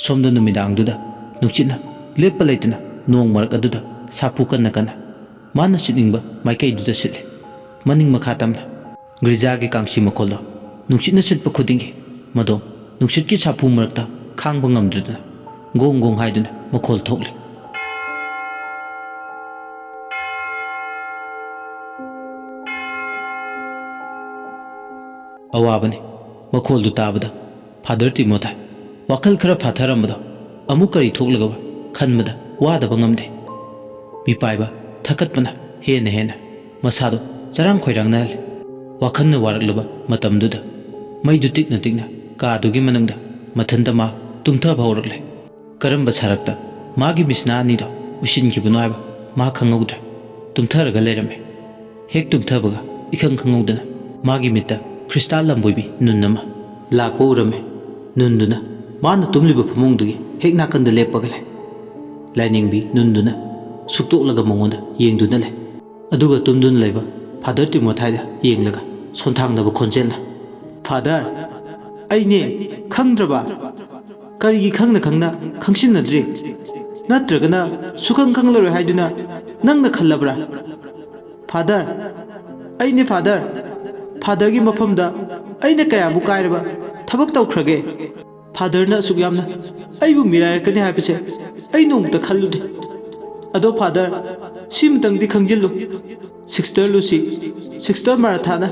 ꯁꯣꯝꯗ ꯅꯨꯃꯤꯗꯥꯡꯗꯨꯗ ꯅꯨꯡꯁꯤꯠꯅ ꯂꯦꯞꯄ ꯂꯩꯇꯅ ꯅꯣꯡ ꯃꯔꯛ ꯑꯗꯨꯗ ꯁꯥꯐꯨ ꯀꯟꯅ ꯀꯟꯅ ꯃꯥꯅ ꯁꯤꯠꯅꯤꯡꯕ ꯃꯥꯏꯀꯩꯗꯨꯗ ꯁꯤꯠꯂꯤ ꯃꯅꯤꯡ ꯃꯈꯥ ꯇꯝꯅ ꯒ꯭ꯔꯤꯖꯥꯒꯤ ꯀꯥꯡꯁꯤ ꯃꯈꯣꯜꯗꯣ ꯅꯨꯡꯁꯤꯠꯅ ꯁꯤꯠꯄ ꯈꯨꯗꯤꯡꯒꯤ ꯃꯗꯣ ꯅꯨꯡꯁꯤꯠꯀꯤ ꯁꯥꯐꯨ ꯃꯔꯛꯇ ꯈꯥꯡꯕ ꯉꯝꯗ꯭ꯔꯗꯅ ꯒꯣꯡ ꯒꯣꯡ ꯍꯥꯏꯗꯨꯅ ꯃꯈꯣꯜ ꯊꯣꯛꯂꯤ ꯑꯋꯥꯕꯅꯤ ꯃꯈꯣꯜꯗꯨ ꯇꯥꯕꯗ ꯐꯥꯗꯔ ꯇꯤꯃꯣꯊꯥꯏ ꯋꯥꯈꯜ ꯈꯔ ꯐꯥꯊꯔꯝꯕꯗꯣ ꯑꯃꯨꯛ ꯀꯔꯤ ꯊꯣꯛꯂꯒꯕ ꯈꯟꯕꯗ ꯋꯥꯗꯕ ꯉꯝꯗꯦ ꯃꯤꯄꯥꯏꯕ ꯊꯀꯠꯄꯅ ꯍꯦꯟꯅ ꯃꯁꯥꯗꯣ ꯆꯔꯥꯡ ꯈꯣꯏꯔꯥꯡꯅꯍꯜꯂꯤ ꯋꯥꯈꯜꯅ ꯋꯥꯔꯛꯂꯕ ꯃꯇꯝꯗꯨꯗ ꯃꯩꯗꯨ ꯇꯤꯛꯅ ꯀꯥꯗꯨꯒꯤ ꯃꯅꯨꯡꯗ ꯃꯊꯟꯇ ꯃꯥ ꯇꯨꯝꯊꯕ ꯍꯧꯔꯛꯂꯦ ꯀꯔꯝꯕ ꯁꯔꯛꯇ ꯃꯥꯒꯤ ꯃꯤꯁꯅꯥ ꯑꯅꯤꯗꯣ ꯎꯏꯁꯤꯟꯈꯤꯕꯅꯣ ꯍꯥꯏꯕ ꯃꯥ ꯈꯪꯍꯧꯗ꯭ꯔꯦ ꯇꯨꯝꯊꯔꯒ ꯂꯩꯔꯝꯃꯦ ꯍꯦꯛ ꯇꯨꯝꯊꯕꯒ ꯏꯈꯪ ꯈꯪꯍꯧꯗꯅ ꯃꯥꯒꯤ ꯃꯤꯠꯇ ꯈ꯭ꯔꯤꯁꯇꯥꯜ ꯂꯝꯕꯣꯏꯕꯤ ꯅꯨꯟ ꯑꯃ ꯂꯥꯛꯄ ꯎꯔꯝꯃꯦ ꯅꯨꯟꯗꯨꯅ ꯃꯥꯅ ꯇꯨꯝꯂꯤꯕ ꯐꯃꯨꯡꯗꯨꯒꯤ ꯍꯦꯛ ꯅꯥꯀꯟꯗ ꯂꯦꯞꯄꯒ ꯂꯩ ꯂꯥꯏꯅꯤꯡꯕꯤ ꯅꯨꯟꯗꯨꯅ ꯁꯨꯛꯇꯣꯛꯂꯒ ꯃꯉꯣꯟꯗ ꯌꯦꯡꯗꯨꯅ ꯂꯩ ꯑꯗꯨꯒ ꯇꯨꯝꯗꯨꯅ ꯂꯩꯕ ꯐꯥꯗꯔ ꯇꯤꯃꯣꯊꯥꯏꯗ ꯌꯦꯡꯂꯒ ꯁꯣꯟꯊꯥꯡꯅꯕ ꯈꯣꯟꯖꯦꯜꯅ ꯐꯥꯗꯔ ꯑꯩꯅꯦ ꯈꯪꯗ꯭ꯔꯕ ꯀꯔꯤꯒꯤ ꯈꯪꯅ ꯈꯪꯁꯤꯟꯅꯗ꯭ꯔꯤ ꯅꯠꯇ꯭ꯔꯒꯅ ꯁꯨꯈꯪ ꯈꯪꯂꯔꯣꯏ ꯍꯥꯏꯗꯨꯅ ꯅꯪꯅ ꯈꯜꯂꯕ꯭ꯔꯥ ꯐꯥꯗꯔ ꯑꯩꯅꯦ ꯐꯥꯗꯔꯒꯤ ꯃꯐꯝꯗ ꯑꯩꯅ ꯀꯌꯥꯃꯨꯛ ꯀꯥꯏꯔꯕ ꯊꯕꯛ ꯇꯧꯈ꯭ꯔꯒꯦ ꯐꯥꯗꯔꯅ ꯑꯁꯨꯛ ꯌꯥꯝꯅ ꯑꯩꯕꯨ ꯃꯤꯔꯥꯏꯔꯛꯀꯅꯤ ꯍꯥꯏꯕꯁꯦ ꯑꯩ ꯅꯣꯡꯃꯇ ꯈꯜꯂꯨꯗꯦ ꯑꯗꯣ ꯐꯥꯗꯔ ꯁꯤꯃꯇꯪꯗꯤ ꯈꯪꯖꯤꯜꯂꯨ ꯁꯤꯛꯁꯇꯔ ꯂꯨꯁꯤ ꯁꯤꯛꯁꯇꯔ ꯃꯥꯔꯊꯥꯅ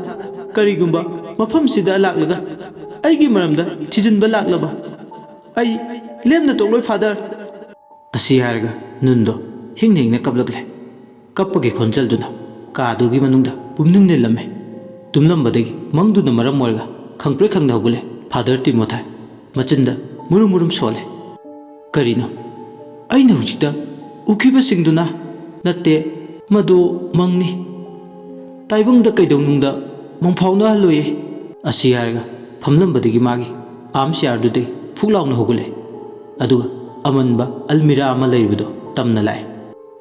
ꯀꯔꯤꯒꯨꯝꯕ ꯃꯐꯝꯁꯤꯗ ꯂꯥꯛꯂꯒ ꯑꯩꯒꯤ ꯃꯔꯝꯗ ꯊꯤꯖꯤꯟꯕ ꯂꯥꯛꯂꯕ ꯑꯩ ꯂꯦꯝꯅ ꯇꯣꯛꯂꯣꯏ ꯐꯥꯗꯔ ꯑꯁꯤ ꯍꯥꯏꯔꯒ ꯅꯨꯟꯗꯣ ꯍꯤꯡꯅ ꯀꯞꯂꯛꯂꯦ ꯀꯞꯄꯒꯤ ꯈꯣꯟꯖꯦꯜꯗꯨꯅ ꯀꯥꯗꯨꯒꯤ ꯃꯅꯨꯡꯗ ꯄꯨꯝꯅꯤꯡ ꯅꯤꯜꯂꯝꯃꯦ ꯇꯨꯝꯂꯝꯕꯗꯒꯤ ꯃꯪꯗꯨꯅ ꯃꯔꯝ ꯑꯣꯏꯔꯒ ꯈꯪꯄ꯭ꯔꯦꯛ ꯈꯪꯅ ꯍꯧꯒꯠꯂꯦ ꯐꯥꯗꯔ ꯇꯤꯃꯣꯊꯥꯏ ꯃꯆꯤꯟꯗ ꯃꯨꯔꯨꯝ ꯁꯣꯜꯂꯦ ꯀꯔꯤꯅꯣ ꯑꯩꯅ ꯍꯧꯖꯤꯛꯇ ꯎꯈꯤꯕꯁꯤꯡꯗꯨꯅ ꯅꯠꯇꯦ ꯃꯗꯨ ꯃꯪꯅꯤ ꯇꯥꯏꯕꯪꯗ ꯀꯩꯗꯧꯅꯨꯡꯗ ꯃꯪꯐꯥꯎꯅꯍꯜꯂꯣꯏꯌꯦ ꯑꯁꯤ ꯍꯥꯏꯔꯒ ꯐꯝꯂꯝꯕꯗꯒꯤ ꯃꯥꯒꯤ ꯑꯥꯔꯝ ꯆꯤꯌꯥꯔꯗꯨꯗꯒꯤ ꯐꯨꯛ ꯂꯥꯎꯅ ꯍꯧꯒꯠꯂꯦ ꯑꯗꯨꯒ ꯑꯃꯟꯕ ꯑꯜꯃꯤꯔꯥ ꯑꯃ ꯂꯩꯔꯤꯕꯗꯣ ꯇꯝꯅ ꯂꯥꯛꯑꯦ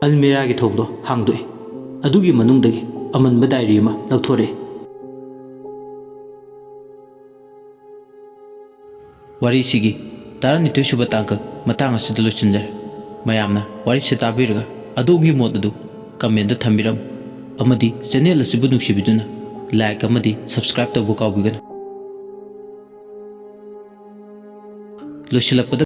ꯑꯜꯃꯤꯔꯥꯒꯤ ꯊꯣꯡꯗꯣ ꯍꯥꯡꯗꯣꯛꯑꯦ ꯑꯗꯨꯒꯤ ꯃꯅꯨꯡꯗꯒꯤ ꯑꯃꯟꯕ ꯗꯥꯏꯔꯤ ꯑꯃ ꯂꯧꯊꯣꯔꯛꯑꯦ ꯋꯥꯔꯤꯁꯤꯒꯤ 12 ꯁꯨꯕ ꯇꯥꯡꯀꯛ ꯃꯇꯥꯡ ꯑꯁꯤꯗ ꯂꯣꯏꯁꯤꯟꯖꯔꯦ ꯃꯌꯥꯝꯅ ꯋꯥꯔꯤꯁꯤ ꯇꯥꯕꯤꯔꯒ ꯑꯗꯣꯝꯒꯤ ꯃꯣꯠ ꯑꯗꯨ ꯀꯃꯦꯟꯇꯗ ꯊꯝꯕꯤꯔꯝꯃꯨ ꯑꯃꯗꯤ ꯆꯦꯅꯦꯜ ꯑꯁꯤꯕꯨ ꯅꯨꯡꯁꯤꯕꯤꯗꯨꯅ ꯂꯥꯏꯛ ꯑꯃꯗꯤ ꯁꯕꯁꯀ꯭ꯔꯥꯏꯕ ꯇꯧꯕ ꯀꯥꯎꯕꯤꯒꯅꯨ ꯂꯣꯏꯁꯤꯜꯂꯛꯄꯗ